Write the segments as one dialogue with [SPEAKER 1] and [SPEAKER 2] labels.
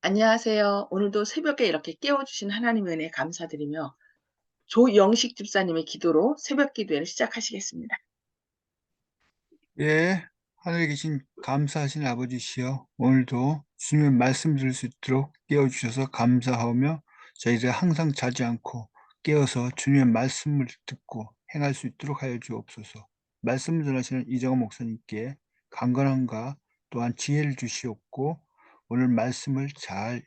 [SPEAKER 1] 안녕하세요. 오늘도 새벽에 이렇게 깨워주신 하나님의 은혜에 감사드리며 조영식 집사님의 기도로 새벽 기도회를 시작하시겠습니다.
[SPEAKER 2] 예, 하늘에 계신 감사하신 아버지시여, 오늘도 주님의 말씀 들을 수 있도록 깨워주셔서 감사하며 저희들 항상 자지 않고 깨어서 주님의 말씀을 듣고 행할 수 있도록 하여 주옵소서. 말씀을 전하시는 이정호 목사님께 강건함과 또한 지혜를 주시옵고 오늘 말씀을 잘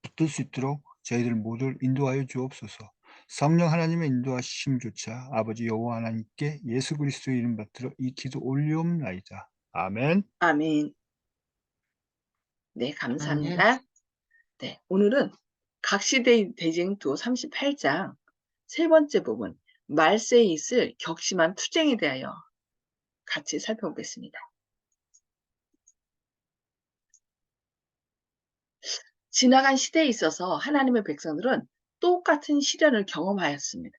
[SPEAKER 2] 붙들 수 있도록 저희들 모두를 인도하여 주옵소서. 성령 하나님의 인도하심조차 아버지 여호와 하나님께 예수 그리스도의 이름 받들어 이 기도 올리옵나이다. 아멘.
[SPEAKER 1] 아멘. 네,
[SPEAKER 2] 아멘.
[SPEAKER 1] 감사합니다. 네, 오늘은 각시대 대쟁투 38장 세 번째 부분, 말세에 있을 격심한 투쟁에 대하여 같이 살펴보겠습니다. 지나간 시대에 있어서 하나님의 백성들은 똑같은 시련을 경험하였습니다.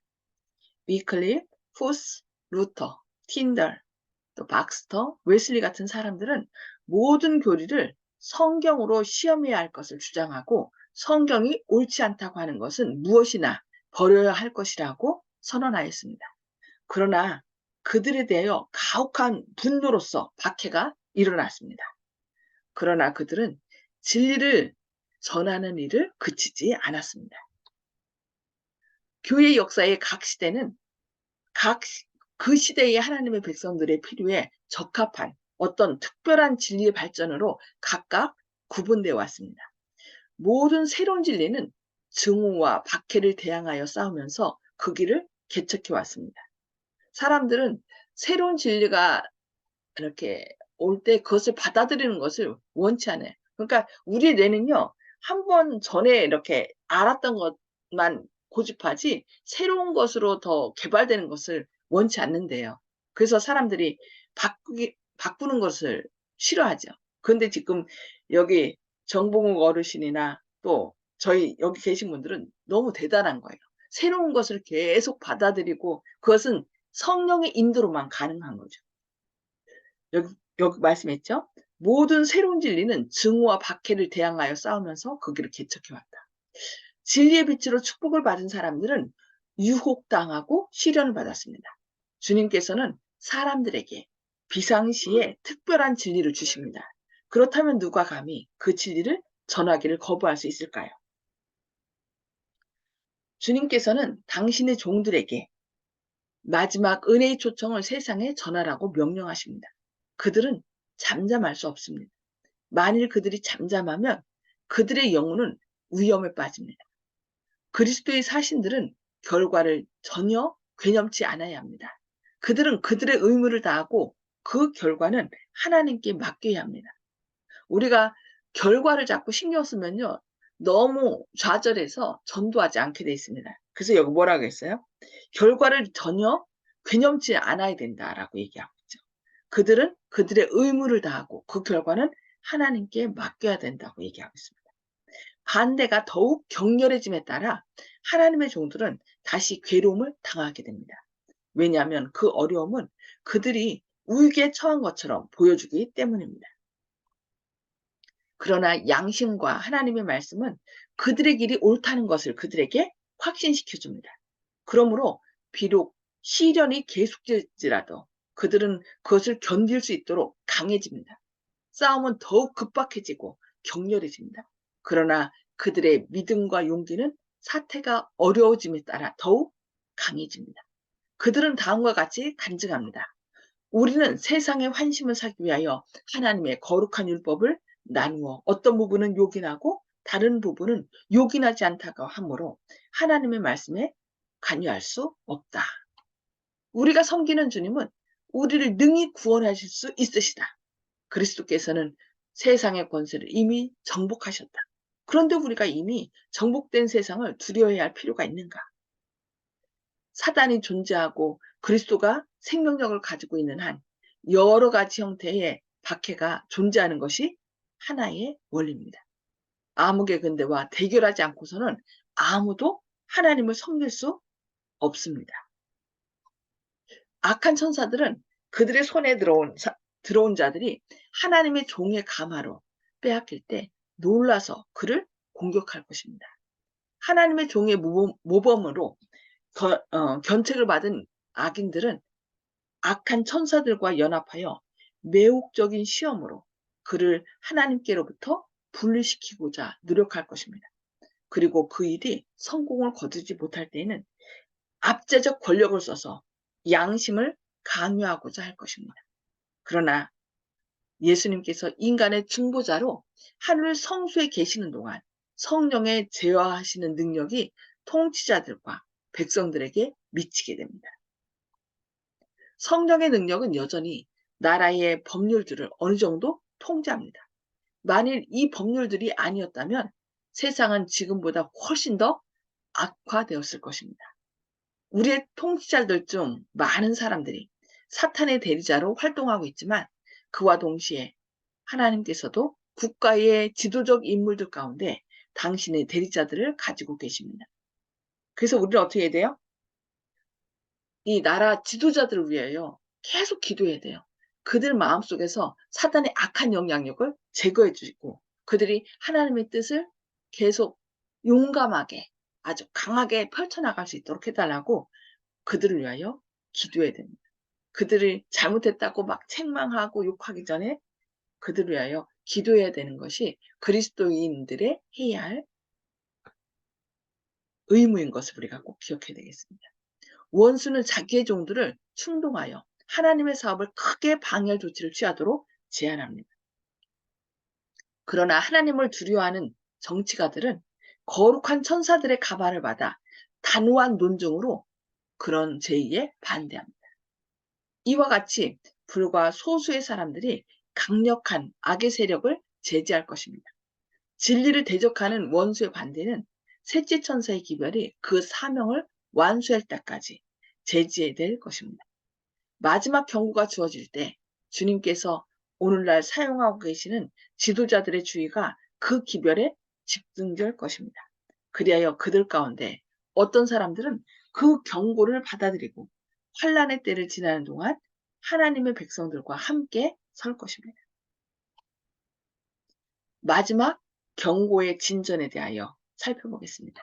[SPEAKER 1] 위클리, 후스, 루터, 틴덜, 또 박스터, 웨슬리 같은 사람들은 모든 교리를 성경으로 시험해야 할 것을 주장하고 성경이 옳지 않다고 하는 것은 무엇이나 버려야 할 것이라고 선언하였습니다. 그러나 그들에 대하여 가혹한 분노로서 박해가 일어났습니다. 그러나 그들은 진리를 전하는 일을 그치지 않았습니다. 교회 역사의 각 시대는 각 그 시대의 하나님의 백성들의 필요에 적합한 어떤 특별한 진리의 발전으로 각각 구분되어 왔습니다. 모든 새로운 진리는 증오와 박해를 대항하여 싸우면서 그 길을 개척해 왔습니다. 사람들은 새로운 진리가 이렇게 올 때 그것을 받아들이는 것을 원치 않아요. 그러니까 우리 뇌는요, 한 번 전에 이렇게 알았던 것만 고집하지 새로운 것으로 더 개발되는 것을 원치 않는데요. 그래서 사람들이 바꾸는 것을 싫어하죠. 그런데 지금 여기 정봉욱 어르신이나 또 저희 여기 계신 분들은 너무 대단한 거예요. 새로운 것을 계속 받아들이고 그것은 성령의 인도로만 가능한 거죠. 여기 여기 말씀했죠. 모든 새로운 진리는 증오와 박해를 대항하여 싸우면서 그 길을 개척해 왔다. 진리의 빛으로 축복을 받은 사람들은 유혹당하고 시련을 받았습니다. 주님께서는 사람들에게 비상시에 특별한 진리를 주십니다. 그렇다면 누가 감히 그 진리를 전하기를 거부할 수 있을까요? 주님께서는 당신의 종들에게 마지막 은혜의 초청을 세상에 전하라고 명령하십니다. 그들은 잠잠할 수 없습니다. 만일 그들이 잠잠하면 그들의 영혼은 위험에 빠집니다. 그리스도의 사신들은 결과를 전혀 괴념치 않아야 합니다. 그들은 그들의 의무를 다하고 그 결과는 하나님께 맡겨야 합니다. 우리가 결과를 자꾸 신경 쓰면요, 너무 좌절해서 전도하지 않게 돼 있습니다. 그래서 여기 뭐라고 했어요? 결과를 전혀 괴념치 않아야 된다라고 얘기하고 있죠. 그들은 그들의 의무를 다하고 그 결과는 하나님께 맡겨야 된다고 얘기하고 있습니다. 반대가 더욱 격렬해짐에 따라 하나님의 종들은 다시 괴로움을 당하게 됩니다. 왜냐하면 그 어려움은 그들이 위기에 처한 것처럼 보여주기 때문입니다. 그러나 양심과 하나님의 말씀은 그들의 길이 옳다는 것을 그들에게 확신시켜 줍니다. 그러므로 비록 시련이 계속될지라도 그들은 그것을 견딜 수 있도록 강해집니다. 싸움은 더욱 급박해지고 격렬해집니다. 그러나 그들의 믿음과 용기는 사태가 어려워짐에 따라 더욱 강해집니다. 그들은 다음과 같이 간증합니다. 우리는 세상의 환심을 사기 위하여 하나님의 거룩한 율법을 나누어 어떤 부분은 요긴하고 다른 부분은 요긴하지 않다고 하므로 하나님의 말씀에 관여할 수 없다. 우리가 섬기는 주님은 우리를 능히 구원하실 수 있으시다. 그리스도께서는 세상의 권세를 이미 정복하셨다. 그런데 우리가 이미 정복된 세상을 두려워해야 할 필요가 있는가? 사단이 존재하고 그리스도가 생명력을 가지고 있는 한 여러 가지 형태의 박해가 존재하는 것이 하나의 원리입니다. 암흑의 근대와 대결하지 않고서는 아무도 하나님을 섬길 수 없습니다. 악한 천사들은 그들의 손에 들어온 자들이 하나님의 종의 가마로 빼앗길 때 놀라서 그를 공격할 것입니다. 하나님의 종의 모범으로 견책을 받은 악인들은 악한 천사들과 연합하여 매혹적인 시험으로 그를 하나님께로부터 분리시키고자 노력할 것입니다. 그리고 그 일이 성공을 거두지 못할 때에는 압제적 권력을 써서 양심을 강요하고자 할 것입니다. 그러나 예수님께서 인간의 중보자로 하늘 성소에 계시는 동안 성령의 제어하시는 능력이 통치자들과 백성들에게 미치게 됩니다. 성령의 능력은 여전히 나라의 법률들을 어느 정도 통제합니다. 만일 이 법률들이 아니었다면 세상은 지금보다 훨씬 더 악화되었을 것입니다. 우리의 통치자들 중 많은 사람들이 사탄의 대리자로 활동하고 있지만 그와 동시에 하나님께서도 국가의 지도적 인물들 가운데 당신의 대리자들을 가지고 계십니다. 그래서 우리는 어떻게 해야 돼요? 이 나라 지도자들을 위하여 계속 기도해야 돼요. 그들 마음속에서 사탄의 악한 영향력을 제거해 주시고 그들이 하나님의 뜻을 계속 용감하게 아주 강하게 펼쳐나갈 수 있도록 해달라고 그들을 위하여 기도해야 됩니다. 그들이 잘못했다고 막 책망하고 욕하기 전에 그들을 위하여 기도해야 되는 것이 그리스도인들의 해야 할 의무인 것을 우리가 꼭 기억해야 되겠습니다. 원수는 자기의 종들을 충동하여 하나님의 사업을 크게 방해할 조치를 취하도록 제안합니다. 그러나 하나님을 두려워하는 정치가들은 거룩한 천사들의 가발을 받아 단호한 논증으로 그런 제의에 반대합니다. 이와 같이 불과 소수의 사람들이 강력한 악의 세력을 제지할 것입니다. 진리를 대적하는 원수의 반대는 셋째 천사의 기별이 그 사명을 완수할 때까지 제지해야 될 것입니다. 마지막 경고가 주어질 때 주님께서 오늘날 사용하고 계시는 지도자들의 주의가 그 기별에 집중될 것입니다. 그리하여 그들 가운데 어떤 사람들은 그 경고를 받아들이고 환란의 때를 지나는 동안 하나님의 백성들과 함께 설 것입니다. 마지막 경고의 진전에 대하여 살펴보겠습니다.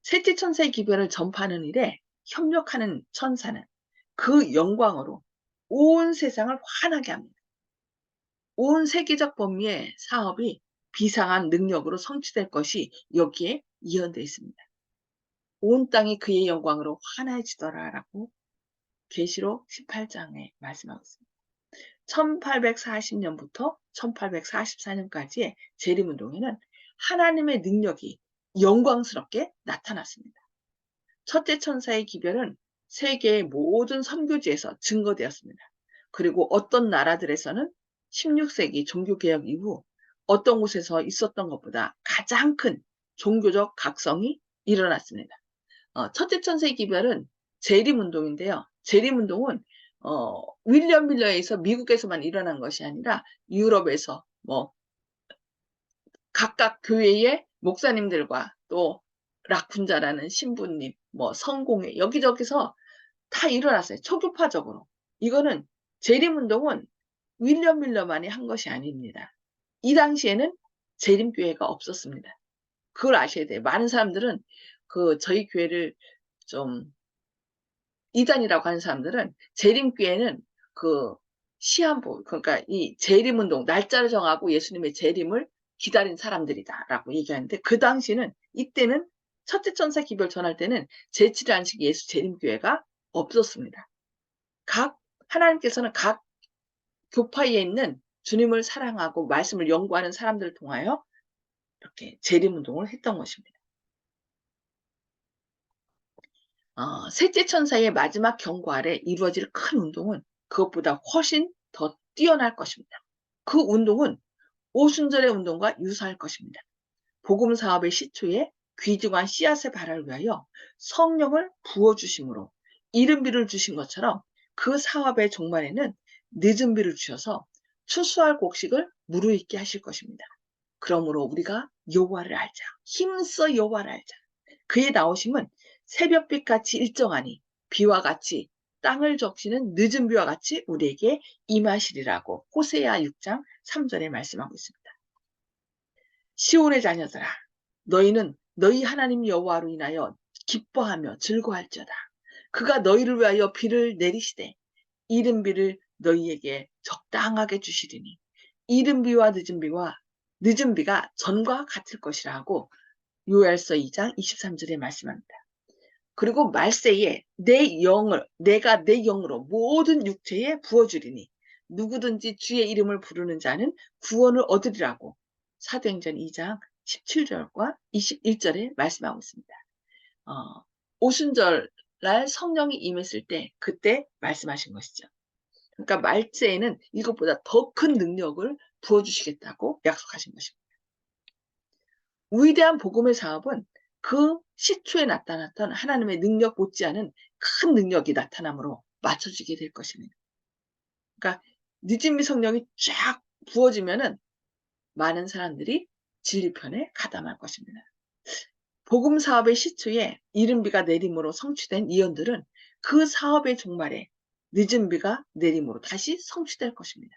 [SPEAKER 1] 셋째 천사의 기별을 전파하는 일에 협력하는 천사는 그 영광으로 온 세상을 환하게 합니다. 온 세계적 범위의 사업이 비상한 능력으로 성취될 것이 여기에 이언되어 있습니다. 온 땅이 그의 영광으로 환해지더라라고 계시록 18장에 말씀하고 있습니다. 1840년부터 1844년까지의 재림운동에는 하나님의 능력이 영광스럽게 나타났습니다. 첫째 천사의 기별은 세계의 모든 선교지에서 증거되었습니다. 그리고 어떤 나라들에서는 16세기 종교개혁 이후 어떤 곳에서 있었던 것보다 가장 큰 종교적 각성이 일어났습니다. 첫째 천사의 기별은 재림운동인데요. 재림운동은 윌리엄 밀러에 의해서 미국에서만 일어난 것이 아니라 유럽에서 각각 교회의 목사님들과 또 락군자라는 신부님, 성공회 여기저기서 다 일어났어요. 초교파적으로. 이거는 재림운동은 윌리엄 밀러만이 한 것이 아닙니다. 이 당시에는 재림교회가 없었습니다. 그걸 아셔야 돼요. 많은 사람들은 저희 교회를 좀 이단이라고 하는 사람들은 재림교회는 시한부, 그러니까 이 재림운동, 날짜를 정하고 예수님의 재림을 기다린 사람들이다라고 얘기하는데 그 당시는 이때는 첫째 천사 기별 전할 때는 제7일 안식 예수 재림교회가 없었습니다. 하나님께서는 각 교파에 있는 주님을 사랑하고 말씀을 연구하는 사람들을 통하여 이렇게 재림운동을 했던 것입니다. 셋째 천사의 마지막 경고 아래 이루어질 큰 운동은 그것보다 훨씬 더 뛰어날 것입니다. 그 운동은 오순절의 운동과 유사할 것입니다. 복음 사업의 시초에 귀중한 씨앗의 발화를 위하여 성령을 부어주심으로 이른비를 주신 것처럼 그 사업의 종말에는 늦은 비를 주셔서 추수할 곡식을 무르익게 하실 것입니다. 그러므로 우리가 여호와를 알자. 힘써 여호와를 알자. 그의 나오심은 새벽빛 같이 일정하니 비와 같이 땅을 적시는 늦은 비와 같이 우리에게 임하시리라고 호세아 6장 3절에 말씀하고 있습니다. 시온의 자녀들아, 너희는 너희 하나님 여호와로 인하여 기뻐하며 즐거워할지어다. 그가 너희를 위하여 비를 내리시되 이른 비를 너희에게 적당하게 주시리니 이른 비와 늦은 비가 전과 같을 것이라 하고 요엘서 2장 23절에 말씀합니다. 그리고 말세에 내가 내 영으로 모든 육체에 부어주리니 누구든지 주의 이름을 부르는 자는 구원을 얻으리라고 사도행전 2장 17절과 21절에 말씀하고 있습니다. 오순절 날 성령이 임했을 때 그때 말씀하신 것이죠. 그러니까 말세에는 이것보다 더 큰 능력을 부어주시겠다고 약속하신 것입니다. 위대한 복음의 사업은 그 시초에 나타났던 하나님의 능력 못지않은 큰 능력이 나타남으로 맞춰지게 될 것입니다. 그러니까 늦은비 성령이 쫙 부어지면은 많은 사람들이 진리편에 가담할 것입니다. 복음 사업의 시초에 이른 비가 내림으로 성취된 예언들은 그 사업의 종말에 늦은 비가 내림으로 다시 성취될 것입니다.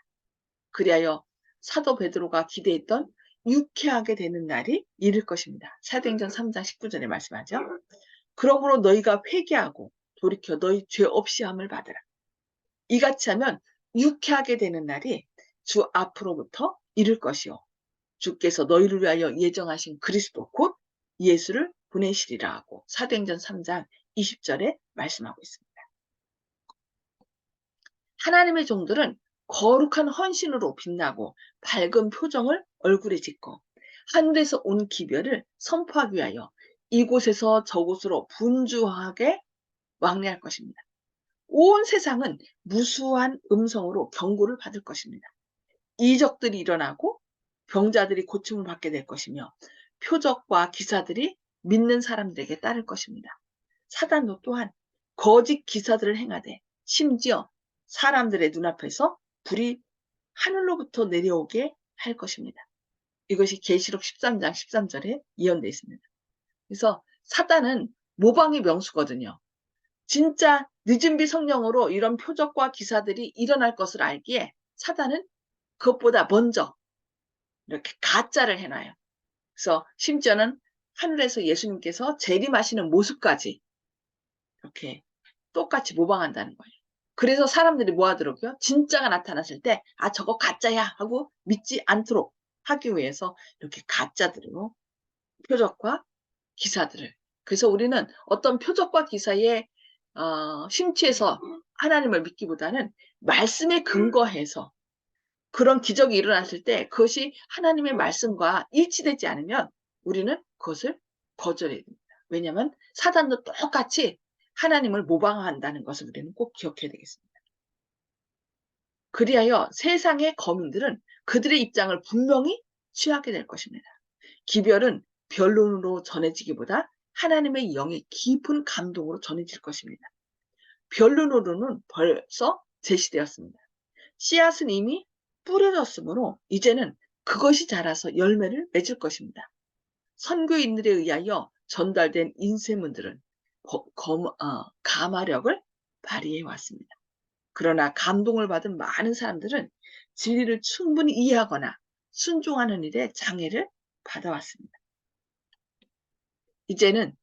[SPEAKER 1] 그리하여 사도 베드로가 기대했던 유쾌하게 되는 날이 이를 것입니다. 사도행전 3장 19절에 말씀하죠. 그러므로 너희가 회개하고 돌이켜 너희 죄 없이 함을 받으라. 이같이 하면 유쾌하게 되는 날이 주 앞으로부터 이를 것이요. 주께서 너희를 위하여 예정하신 그리스도 곧 예수를 보내시리라 하고 사도행전 3장 20절에 말씀하고 있습니다. 하나님의 종들은 거룩한 헌신으로 빛나고 밝은 표정을 얼굴에 짓고 하늘에서 온 기별을 선포하기 위하여 이곳에서 저곳으로 분주하게 왕래할 것입니다. 온 세상은 무수한 음성으로 경고를 받을 것입니다. 이적들이 일어나고 병자들이 고침을 받게 될 것이며 표적과 기사들이 믿는 사람들에게 따를 것입니다. 사단도 또한 거짓 기사들을 행하되 심지어 사람들의 눈앞에서 불이 하늘로부터 내려오게 할 것입니다. 이것이 계시록 13장 13절에 예언되어 있습니다. 그래서 사단은 모방의 명수거든요. 진짜 늦은 비 성령으로 이런 표적과 기사들이 일어날 것을 알기에 사단은 그것보다 먼저 이렇게 가짜를 해놔요. 그래서 심지어는 하늘에서 예수님께서 재림하시는 모습까지 이렇게 똑같이 모방한다는 거예요. 그래서 사람들이 뭐 하더라고요? 진짜가 나타났을 때, 아, 저거 가짜야 하고 믿지 않도록 하기 위해서 이렇게 가짜들로 표적과 기사들을. 그래서 우리는 어떤 표적과 기사에 심취해서 하나님을 믿기보다는 말씀에 근거해서 그런 기적이 일어났을 때 그것이 하나님의 말씀과 일치되지 않으면 우리는 그것을 거절해야 됩니다. 왜냐하면 사단도 똑같이 하나님을 모방한다는 것을 우리는 꼭 기억해야 되겠습니다. 그리하여 세상의 거민들은 그들의 입장을 분명히 취하게 될 것입니다. 기별은 변론으로 전해지기보다 하나님의 영의 깊은 감동으로 전해질 것입니다. 변론으로는 벌써 제시되었습니다. 씨앗은 이미 뿌려졌으므로 이제는 그것이 자라서 열매를 맺을 것입니다. 선교인들에 의하여 전달된 인쇄문들은 감화력을 발휘해 왔습니다. 그러나 감동을 받은 많은 사람들은 진리를 충분히 이해하거나 순종하는 일에 장애를 받아왔습니다. 이제는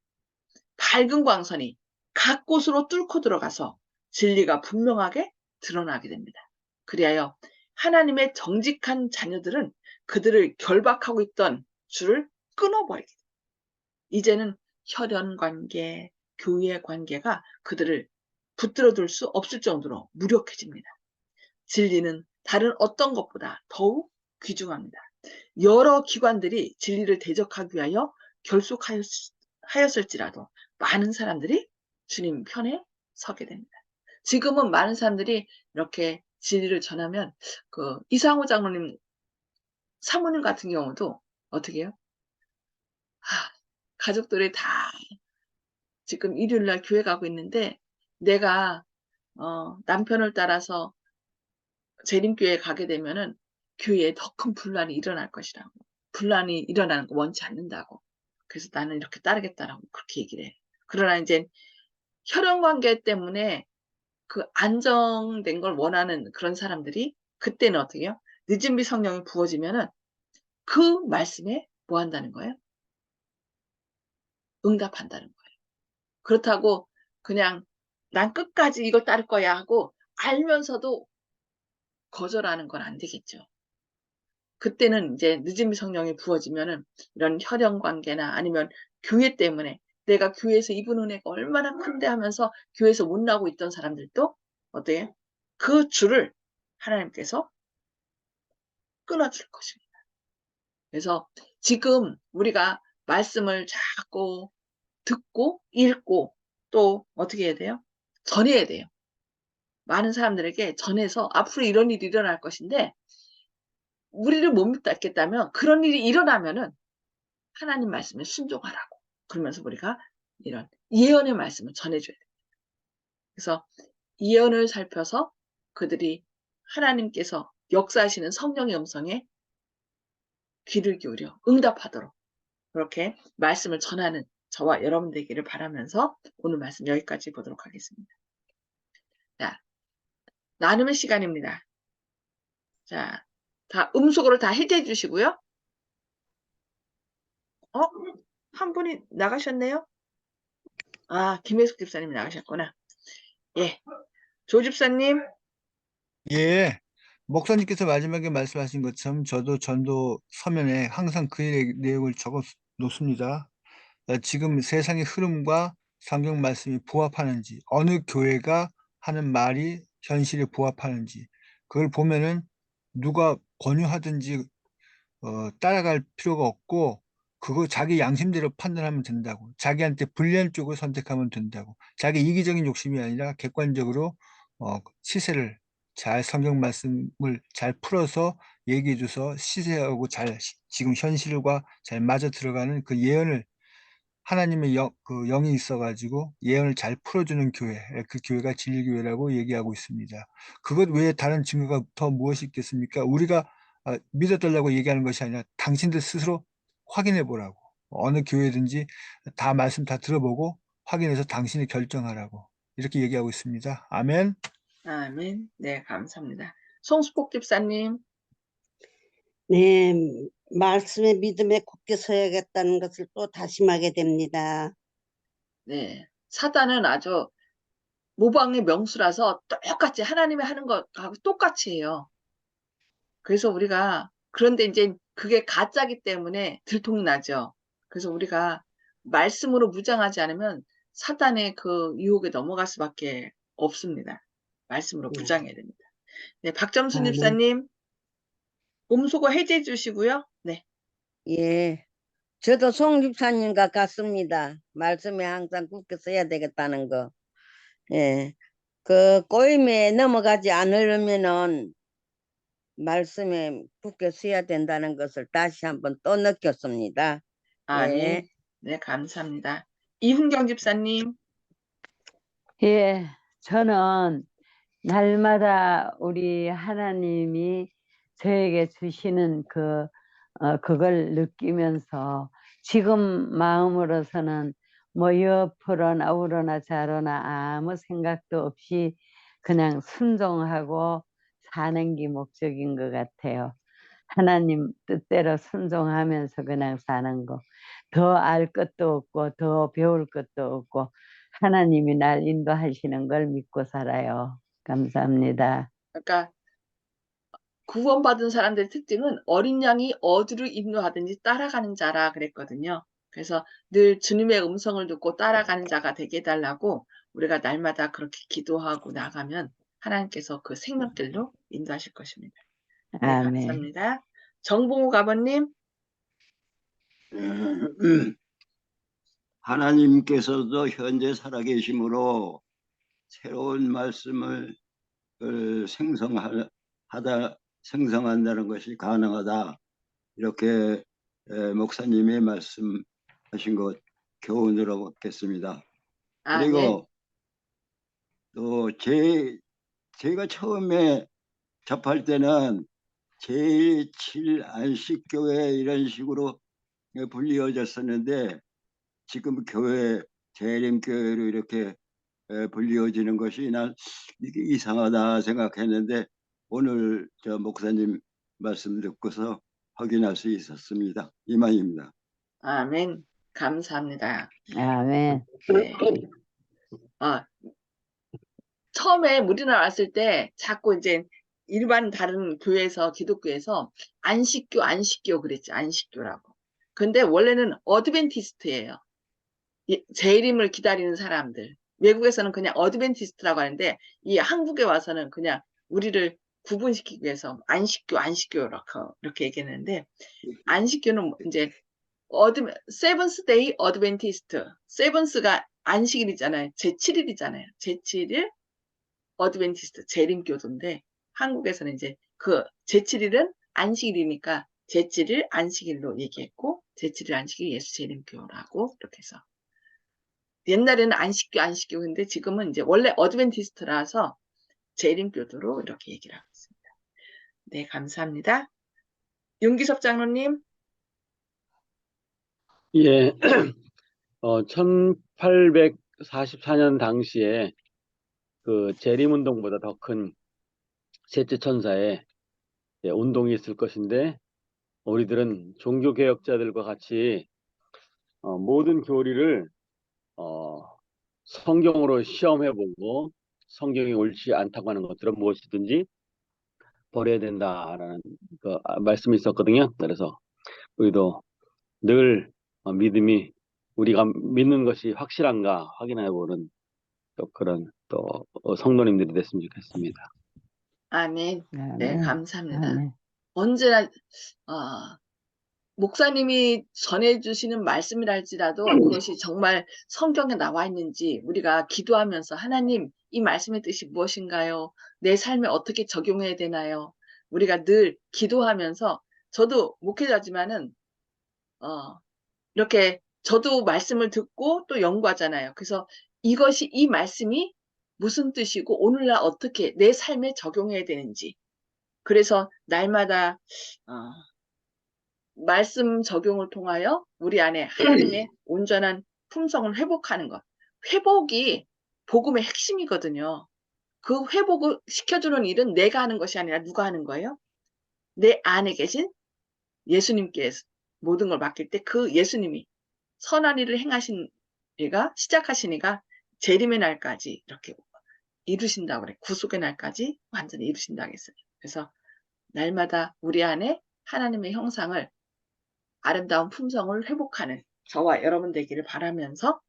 [SPEAKER 1] 밝은 광선이 각 곳으로 뚫고 들어가서 진리가 분명하게 드러나게 됩니다. 그리하여 하나님의 정직한 자녀들은 그들을 결박하고 있던 줄을 끊어버리게 됩니다. 이제는 혈연 관계, 교회 관계가 그들을 붙들어둘 수 없을 정도로 무력해집니다. 진리는 다른 어떤 것보다 더욱 귀중합니다. 여러 기관들이 진리를 대적하기 위하여 결속하였을지라도 많은 사람들이 주님 편에 서게 됩니다. 지금은 많은 사람들이 이렇게 진리를 전하면 그 이상호 장로님 사모님 같은 경우도 어떻게 해요? 가족들이 다 지금 일요일날 교회 가고 있는데 내가 남편을 따라서 재림교회에 가게 되면은 교회에 더 큰 분란이 일어날 것이라고. 분란이 일어나는 거 원치 않는다고. 그래서 나는 이렇게 따르겠다라고 그렇게 얘기를 해. 그러나 이제 혈연 관계 때문에 그 안정된 걸 원하는 그런 사람들이 그때는 어떻게 해요? 늦은 비 성령이 부어지면은 그 말씀에 뭐 한다는 거예요? 응답한다는 거예요. 그렇다고 그냥 '난 끝까지 이걸 따를 거야.' 하고 알면서도 거절하는 건 안 되겠죠. 그때는 인제 늦은 성령이 부어지면은 이런 혈연 관계나 아니면 교회 때문에 '내가 교회에서 입은 은혜가 얼마나 큰데.' 하면서 교회에서 못 나오고 있던 사람들도 어때요? 그 줄을 하나님께서 끊어 줄 것입니다. 그래서 지금 우리가 말씀을 자꾸 듣고 읽고 또 어떻게 해야 돼요? 전해야 돼요. 많은 사람들에게 전해서 앞으로 이런 일이 일어날 것인데 우리를 못 믿겠다면 그런 일이 일어나면은 하나님 말씀에 순종하라고. 그러면서 우리가 이런 예언의 말씀을 전해 줘야 돼요. 그래서 예언을 살펴서 그들이 하나님께서 역사하시는 성령의 음성에 귀를 기울여 응답하도록 그렇게 말씀을 전하는 저와 여러분 되기를 바라면서 오늘 말씀 여기까지 보도록 하겠습니다. 자, 나눔의 시간입니다. 자, 다 음속으로 다 해제해 주시고요. 어? 한 분이 나가셨네요? 아, 김혜숙 집사님이 나가셨구나. 예. 조 집사님.
[SPEAKER 2] 예. 목사님께서 마지막에 말씀하신 것처럼 저도 전도 서면에 항상 그 일의 내용을 적어 놓습니다. 지금 세상의 흐름과 성경 말씀이 부합하는지, 어느 교회가 하는 말이 현실에 부합하는지, 그걸 보면은 누가 권유하든지 따라갈 필요가 없고, 그거 자기 양심대로 판단하면 된다고. 자기한테 불리한 쪽을 선택하면 된다고. 자기 이기적인 욕심이 아니라 객관적으로 시세를 잘 성경 말씀을 잘 풀어서 얘기해줘서 시세하고 잘 지금 현실과 잘 맞아 들어가는 그 예언을 하나님의 그 영이 있어가지고 예언을 잘 풀어주는 교회, 그 교회가 진리교회라고 얘기하고 있습니다. 그것 외에 다른 증거가 더 무엇이 있겠습니까? 우리가 믿어달라고 얘기하는 것이 아니라 당신들 스스로 확인해 보라고. 어느 교회든지 다 말씀 다 들어보고 확인해서 당신이 결정하라고. 이렇게 얘기하고 있습니다. 아멘.
[SPEAKER 1] 아멘. 네, 감사합니다. 송수복 집사님.
[SPEAKER 3] 네, 말씀의 믿음에 굳게 서야겠다는 것을 또 다짐하게 됩니다.
[SPEAKER 1] 네. 사단은 아주 모방의 명수라서 똑같이 하나님이 하는 것하고 똑같이 해요. 그래서 우리가 그런데 인제 그게 가짜기 때문에 들통나죠. 그래서 우리가 말씀으로 무장하지 않으면 사단의 그 유혹에 넘어갈 수밖에 없습니다. 말씀으로
[SPEAKER 3] 네.
[SPEAKER 1] 무장해야 됩니다. 네, 박점순
[SPEAKER 3] 아멘.
[SPEAKER 1] 집사님. 음소거 해제해 주시고요. 네.
[SPEAKER 3] 예, 저도 송 집사님과 같습니다. 말씀에 항상 굳게 서야 되겠다는 거. 예, 그 꼬임에 넘어가지 않으려면은 말씀에 굳게 서야 된다는 것을 다시 한번 또 느꼈습니다. 예.
[SPEAKER 1] 아멘. 네, 감사합니다. 이훈경 집사님.
[SPEAKER 4] 예, 저는 날마다 우리 하나님이 저에게 주시는 그걸 느끼면서 지금 마음으로서는 뭐 옆으로나 우로나 좌로나 아무 생각도 없이 그냥 순종하고 사는 게 목적인 것 같아요. 하나님 뜻대로 순종하면서 그냥 사는 거. 더 알 것도 없고 더 배울 것도 없고 하나님이 날 인도하시는 걸 믿고 살아요. 감사합니다.
[SPEAKER 1] 그러니까 구원받은 사람들의 특징은 어린 양이 어디로 인도하든지 따라가는 자라 그랬거든요. 그래서 늘 주님의 음성을 듣고 따라가는 자가 되게 해 달라고 우리가 날마다 그렇게 기도하고 나가면 하나님께서 그 생명길로 인도하실 것입니다. 네,
[SPEAKER 4] 아멘.
[SPEAKER 1] 감사합니다. 정봉욱 아버님.
[SPEAKER 5] 하나님께서도 현재 살아계심으로 새로운 말씀을 생성한다는 것이 가능하다. 이렇게 목사님이 말씀하신 것 교훈으로 얻겠습니다.
[SPEAKER 1] 아멘.
[SPEAKER 5] 그리고 또 제가 처음에 접할 때는 제7 안식교회 이런 식으로 불리어졌었는데 지금 교회 재림교회로 이렇게 불리어지는 것이 난 이게 이상하다 생각했는데 오늘 저 목사님 말씀 듣고서 확인할 수 있었습니다. 이만입니다.
[SPEAKER 1] 아멘. 감사합니다.
[SPEAKER 4] 아멘.
[SPEAKER 1] 네. 처음에 우리나라 왔을 때 자꾸 이제 일반 다른 교회에서 기독교에서 안식교 그랬지. 안식교라고. 근데 원래는 어드벤티스트예요. 재림을 기다리는 사람들. 외국에서는 그냥 어드벤티스트라고 하는데 이 한국에 와서는 그냥 우리를 구분시키기 위해서 안식교 이렇게 얘기했는데, 안식교는 이제 세븐스 데이 어드벤티스트. 세븐스가 안식일이잖아요. 제7일이잖아요. 제7일 어드벤티스트 재림교도인데, 한국에서는 이제 그 제7일은 안식일이니까 제7일 안식일로 얘기했고, 제7일 안식일 예수 재림교라고 이렇게 해서, 옛날에는 안식교 근데 지금은 이제 원래 어드벤티스트라서 재림교도로 이렇게 얘기를 하고 있습니다. 네, 감사합니다. 윤기섭 장로님.
[SPEAKER 6] 예, 1844년 당시에 그 재림운동보다 더 큰 셋째 천사의 운동이 있을 것인데, 우리들은 종교개혁자들과 같이 모든 교리를 성경으로 시험해보고 성경이 옳지 않다고 하는 것들은 무엇이든지 버려야 된다라는 그 말씀이 있었거든요. 그래서 우리도 늘 믿음이 우리가 믿는 것이 확실한가 확인해보는 또 그런 또 성도님들이 됐으면 좋겠습니다.
[SPEAKER 1] 아멘. 네,
[SPEAKER 4] 아멘.
[SPEAKER 1] 감사합니다.
[SPEAKER 4] 아멘.
[SPEAKER 1] 언제나 목사님이 전해주시는 말씀이랄지라도 그것이 정말 성경에 나와 있는지 우리가 기도하면서, 하나님, 이 말씀의 뜻이 무엇인가요? 내 삶에 어떻게 적용해야 되나요? 우리가 늘 기도하면서, 저도 목회자지만은 이렇게 저도 말씀을 듣고 또 연구하잖아요. 그래서 이 말씀이 무슨 뜻이고 오늘날 어떻게 내 삶에 적용해야 되는지, 그래서 날마다 말씀 적용을 통하여 우리 안에 하나님의 온전한 품성을 회복하는 것. 회복이 복음의 핵심이거든요. 그 회복을 시켜주는 일은 내가 하는 것이 아니라 누가 하는 거예요? 내 안에 계신 예수님께 모든 걸 맡길 때 그 예수님이 선한 일을 행하신 이가, 시작하신 이가 재림의 날까지 이렇게 이루신다고 그래. 구속의 날까지 완전히 이루신다고 했어요. 그래서 날마다 우리 안에 하나님의 형상을, 아름다운 품성을 회복하는 저와 여러분 되기를 바라면서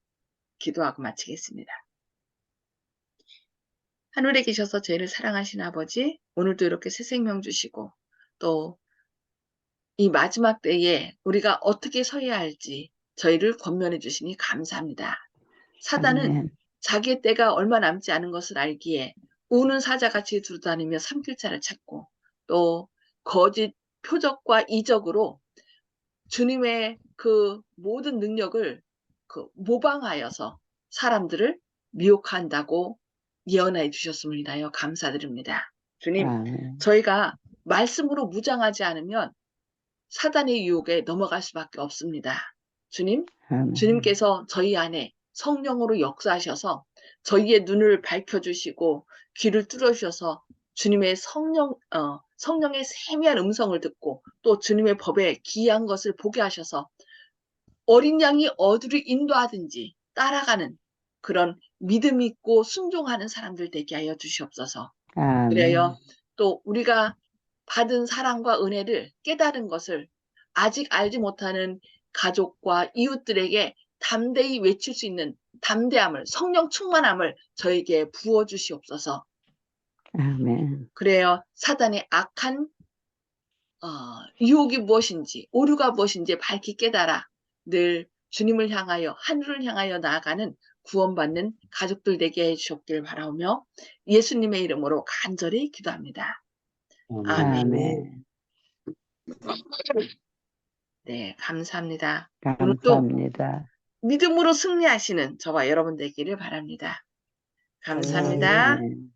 [SPEAKER 1] 기도하고 마치겠습니다. 하늘에 계셔서 저희를 사랑하신 아버지, 오늘도 이렇게 새 생명 주시고 또 이 마지막 때에 우리가 어떻게 서야 할지 저희를 권면해 주시니 감사합니다. 사단은
[SPEAKER 4] 아멘.
[SPEAKER 1] 자기의 때가 얼마 남지 않은 것을 알기에 우는 사자같이 두루다니며 삼킬자를 찾고, 또 거짓 표적과 이적으로 주님의 그 모든 능력을 모방하여서 사람들을 미혹한다고 예언해 주셨음을 인하여 감사드립니다. 주님,
[SPEAKER 4] 아멘.
[SPEAKER 1] 저희가 말씀으로 무장하지 않으면 사단의 유혹에 넘어갈 수밖에 없습니다. 주님,
[SPEAKER 4] 아멘.
[SPEAKER 1] 주님께서 저희 안에 성령으로 역사하셔서 저희의 눈을 밝혀주시고 귀를 뚫어주셔서 주님의 성령의 세미한 음성을 듣고 또 주님의 법에 기이한 것을 보게 하셔서 어린 양이 어디로 인도하든지 따라가는 그런 믿음 있고 순종하는 사람들 되게 하여 주시옵소서.
[SPEAKER 4] 아멘.
[SPEAKER 1] 그래요. 또 우리가 받은 사랑과 은혜를 깨달은 것을 아직 알지 못하는 가족과 이웃들에게 담대히 외칠 수 있는 담대함을, 성령 충만함을 저에게 부어주시옵소서.
[SPEAKER 4] 아멘.
[SPEAKER 1] 그래요. 사단의 악한 유혹이 무엇인지, 오류가 무엇인지 밝히 깨달아 늘 주님을 향하여, 하늘을 향하여 나아가는 구원받는 가족들 되게 해주셨길 바라오며 예수님의 이름으로 간절히 기도합니다. 아멘.
[SPEAKER 4] 아멘.
[SPEAKER 1] 네, 감사합니다. 오늘 또
[SPEAKER 4] 감사합니다.
[SPEAKER 1] 믿음으로 승리하시는 저와 여러분 되기를 바랍니다. 감사합니다.
[SPEAKER 4] 아멘.